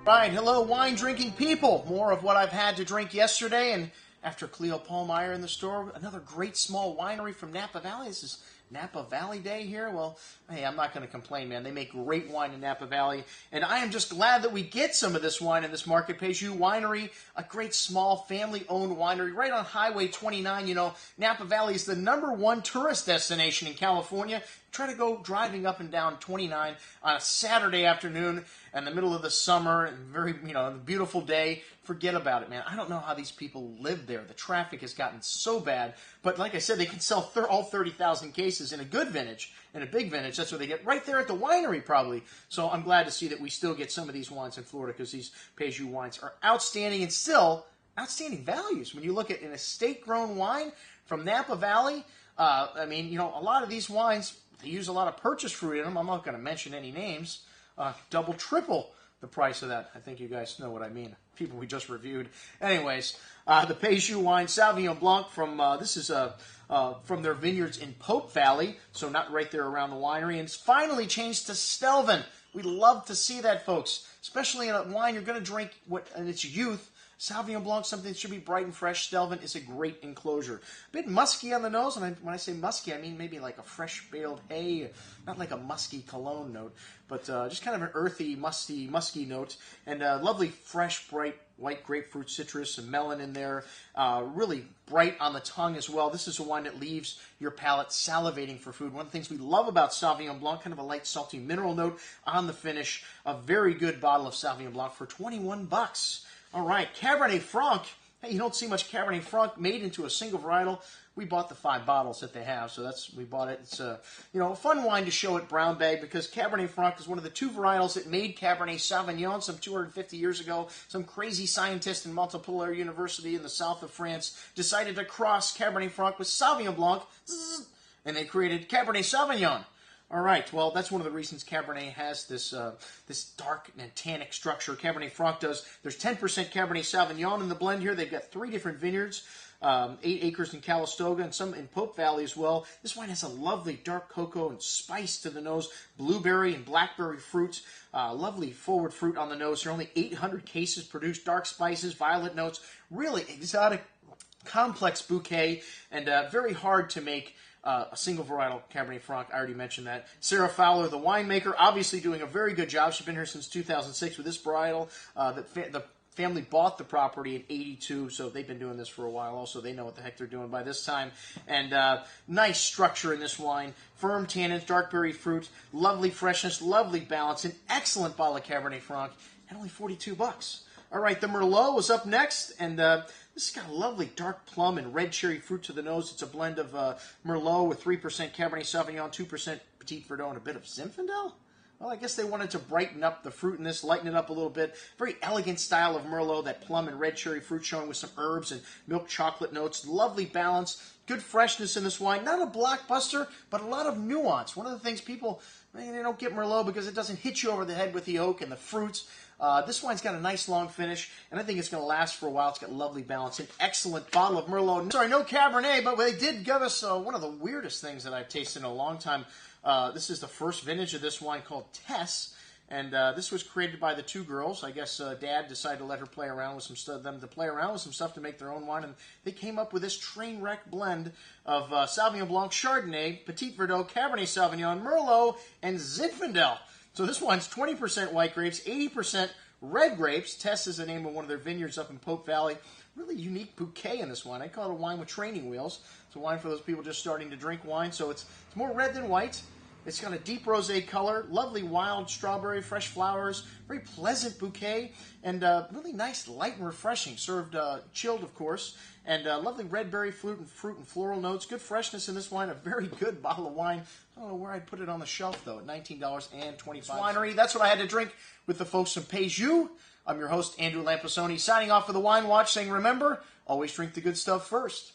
Right, hello wine drinking people. More of what I've had to drink yesterday, and after Cleo Paulmeyer in the store, another great small winery from Napa Valley. This is Napa Valley Day here. Well, hey, I'm not going to complain, man. They make great wine in Napa Valley, and I am just glad that we get some of this wine in this market. Peju Winery, a great small family-owned winery right on Highway 29. You know, Napa Valley is the #1 tourist destination in California. Try to go driving up and down 29 on a Saturday afternoon in the middle of the summer and very, a beautiful day. Forget about it, man. I don't know how these people live there. The traffic has gotten so bad. But like I said, they can sell all 30,000 cases in a good vintage, in a big vintage. That's what they get right there at the winery, probably. So I'm glad to see that we still get some of these wines in Florida because these Peju wines are outstanding and still outstanding values. When you look at an estate-grown wine from Napa Valley, a lot of these wines, they use a lot of purchase fruit in them. I'm not going to mention any names. Double, triple the price of that. I think you guys know what I mean. People we just reviewed. Anyways, the Peju wine, Sauvignon Blanc from this is from their vineyards in Pope Valley, so not right there around the winery. And it's finally changed to Stelvin. We love to see that, folks, especially in a wine you're going to drink in its youth. Sauvignon Blanc, something that should be bright and fresh. Stelvin is a great enclosure. A bit musky on the nose, and when I say musky, I mean maybe like a fresh baled hay, not like a musky cologne note, but just kind of an earthy, musky note, and lovely, fresh, bright white grapefruit, citrus, and melon in there. Really bright on the tongue as well. This is a wine that leaves your palate salivating for food. One of the things we love about Sauvignon Blanc, kind of a light, salty mineral note on the finish. A very good bottle of Sauvignon Blanc for $21. All right, Cabernet Franc. Hey, you don't see much Cabernet Franc made into a single varietal. We bought the 5 bottles that they have, so we bought it. It's a fun wine to show at Brown Bag because Cabernet Franc is one of the 2 varietals that made Cabernet Sauvignon some 250 years ago. Some crazy scientist in Montpellier University in the south of France decided to cross Cabernet Franc with Sauvignon Blanc, and they created Cabernet Sauvignon. All right, well, that's one of the reasons Cabernet has this dark and tannic structure. Cabernet Franc does. There's 10% Cabernet Sauvignon in the blend here. They've got 3 different vineyards, 8 acres in Calistoga and some in Pope Valley as well. This wine has a lovely dark cocoa and spice to the nose, blueberry and blackberry fruits, lovely forward fruit on the nose. There are only 800 cases produced, dark spices, violet notes, really exotic, complex bouquet, and very hard to make. A single varietal Cabernet Franc, I already mentioned that. Sarah Fowler, the winemaker, obviously doing a very good job. She's been here since 2006 with this varietal. The family bought the property in '82, so they've been doing this for a while also. They know what the heck they're doing by this time. And nice structure in this wine. Firm tannins, dark berry fruit, lovely freshness, lovely balance. An excellent bottle of Cabernet Franc, and only $42. All right, the Merlot was up next, and this has got a lovely dark plum and red cherry fruit to the nose. It's a blend of Merlot with 3% Cabernet Sauvignon, 2% Petit Verdot, and a bit of Zinfandel. Well, I guess they wanted to brighten up the fruit in this, lighten it up a little bit. Very elegant style of Merlot, that plum and red cherry fruit showing with some herbs and milk chocolate notes. Lovely balance, good freshness in this wine. Not a blockbuster, but a lot of nuance. One of the things people, they don't get Merlot because it doesn't hit you over the head with the oak and the fruits. This wine's got a nice long finish, and I think it's going to last for a while. It's got lovely balance. An excellent bottle of Merlot. Sorry, no Cabernet, but they did give us one of the weirdest things that I've tasted in a long time. This is the first vintage of this wine called Tess, and this was created by the 2 girls. I guess Dad decided to let her play around with some stuff to make their own wine, and they came up with this train wreck blend of Sauvignon Blanc, Chardonnay, Petit Verdot, Cabernet Sauvignon, Merlot, and Zinfandel. So this wine's 20% white grapes, 80% red grapes. Tess is the name of one of their vineyards up in Pope Valley. Really unique bouquet in this wine. I call it a wine with training wheels. It's a wine for those people just starting to drink wine. So it's more red than white. It's got a deep rosé color, lovely wild strawberry, fresh flowers, very pleasant bouquet, and really nice, light and refreshing. Served chilled, of course, and lovely red berry fruit and floral notes. Good freshness in this wine. A very good bottle of wine. I don't know where I'd put it on the shelf, though, at $19.25. Winery. That's what I had to drink with the folks from Peju. I'm your host, Andrew Lampisoni, signing off for the Wine Watch, saying, remember, always drink the good stuff first.